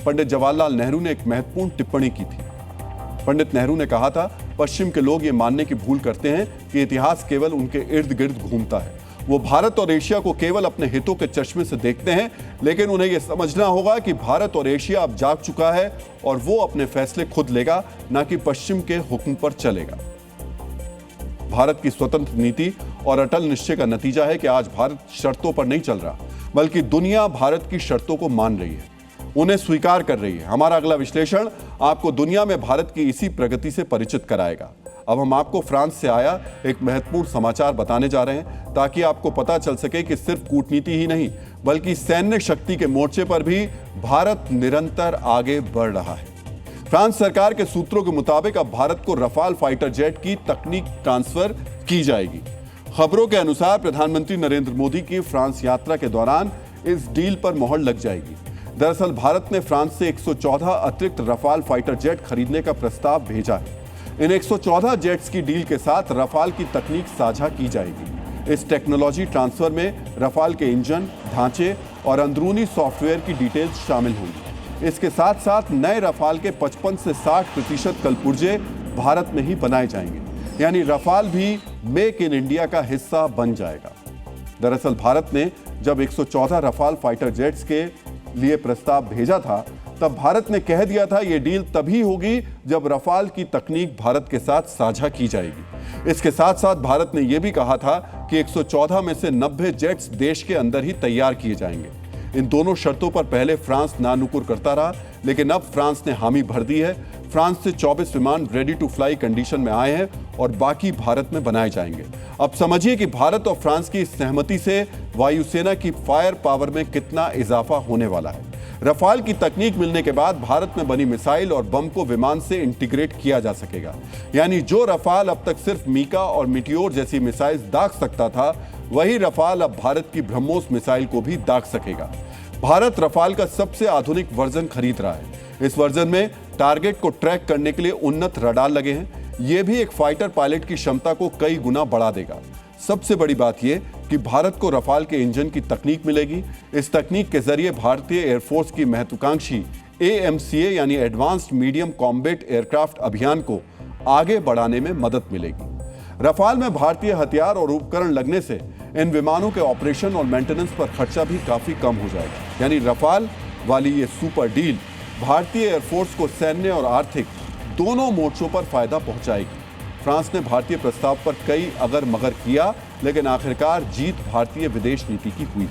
पंडित जवाहरलाल नेहरू ने एक महत्वपूर्ण टिप्पणी की थी। पंडित नेहरू ने कहा था, पश्चिम के लोग ये मानने की भूल करते हैं कि इतिहास केवल उनके इर्द गिर्द घूमता है। वो भारत और एशिया को केवल अपने हितों के चश्मे से देखते हैं, लेकिन उन्हें यह समझना होगा कि भारत और एशिया अब जाग चुका है और वो अपने फैसले खुद लेगा, ना कि पश्चिम के हुक्म पर चलेगा। भारत की स्वतंत्र नीति और अटल निश्चय का नतीजा है कि आज भारत शर्तों पर नहीं चल रहा, बल्कि दुनिया भारत की शर्तों को मान रही है, उन्हें स्वीकार कर रही है। हमारा अगला विश्लेषण आपको दुनिया में भारत की इसी प्रगति से परिचित कराएगा। अब हम आपको फ्रांस से आया एक महत्वपूर्ण समाचार बताने जा रहे हैं, ताकि आपको पता चल सके कि सिर्फ कूटनीति ही नहीं, बल्कि सैन्य शक्ति के मोर्चे पर भी भारत निरंतर आगे बढ़ रहा है। फ्रांस सरकार के सूत्रों के मुताबिक अब भारत को रफाल फाइटर जेट की तकनीक ट्रांसफर की जाएगी। खबरों के अनुसार प्रधानमंत्री नरेंद्र मोदी की फ्रांस यात्रा के दौरान इस डील पर मोहर लग जाएगी। दरअसल भारत ने फ्रांस से 114 अतिरिक्त रफाल फाइटर जेट खरीदने का प्रस्ताव भेजा है। इन 114 जेट्स की डील के साथ रफाल की तकनीक साझा की जाएगी। इस टेक्नोलॉजी ट्रांसफर में रफाल के इंजन, ढांचे और अंदरूनी सॉफ्टवेयर की डिटेल्स शामिल होंगी। इसके साथ साथ नए रफाल के 55 से 60% कलपुर्जे भारत में ही बनाए जाएंगे, यानी रफाल भी मेक इन इंडिया का हिस्सा बन जाएगा। दरअसल भारत ने जब 114 रफाल फाइटर जेट्स के लिए प्रस्ताव भेजा था, तब भारत ने कह दिया था यह डील तभी होगी जब रफाल की तकनीक भारत के साथ साझा की जाएगी। इसके साथ साथ भारत ने यह भी कहा था कि 114 में से 90 जेट्स देश के अंदर ही तैयार किए जाएंगे। इन दोनों शर्तों पर पहले फ्रांस नानुकुर करता रहा, लेकिन अब फ्रांस ने हामी भर दी है। फ्रांस से 24 विमान रेडी टू फ्लाई कंडीशन में आए हैं और बाकी भारत में बनाए जाएंगे। अब समझिए कि भारत और फ्रांस की सहमति से वायुसेना की फायर पावर में कितना इजाफा होने वाला है। रफाल की तकनीक मिलने के बाद भारत में बनी मिसाइल और बम को विमान से इंटीग्रेट किया जा सकेगा, यानी जो रफाल अब तक सिर्फ मीका और मिटियोर जैसी मिसाइल दाग सकता था, वही रफाल अब भारत की ब्रह्मोस मिसाइल को भी दाग सकेगा। भारत रफाल का सबसे आधुनिक वर्जन खरीद रहा है। इस वर्जन में टारगेट को ट्रैक करने के लिए उन्नत रडार लगे हैं। यह भी एक फाइटर पायलट की क्षमता को कई गुना बढ़ा देगा। सबसे बड़ी बात यह कि भारत को रफाल के इंजन की तकनीक मिलेगी। इस तकनीक के जरिए भारतीय एयरफोर्स की महत्वाकांक्षी AMCA यानी एडवांस्ड मीडियम कॉम्बैट एयरक्राफ्ट अभियान को आगे बढ़ाने में मदद मिलेगी। रफाल में भारतीय हथियार और उपकरण लगने से इन विमानों के ऑपरेशन और मेंटेनेंस पर खर्चा भी काफी कम हो जाएगा। यानी रफाल वाली ये सुपर डील भारतीय एयरफोर्स को सैन्य और आर्थिक दोनों मोर्चों पर फायदा पहुंचाएगी। फ्रांस ने भारतीय प्रस्ताव पर कई अगर मगर किया, लेकिन आखिरकार जीत भारतीय विदेश नीति की हुई।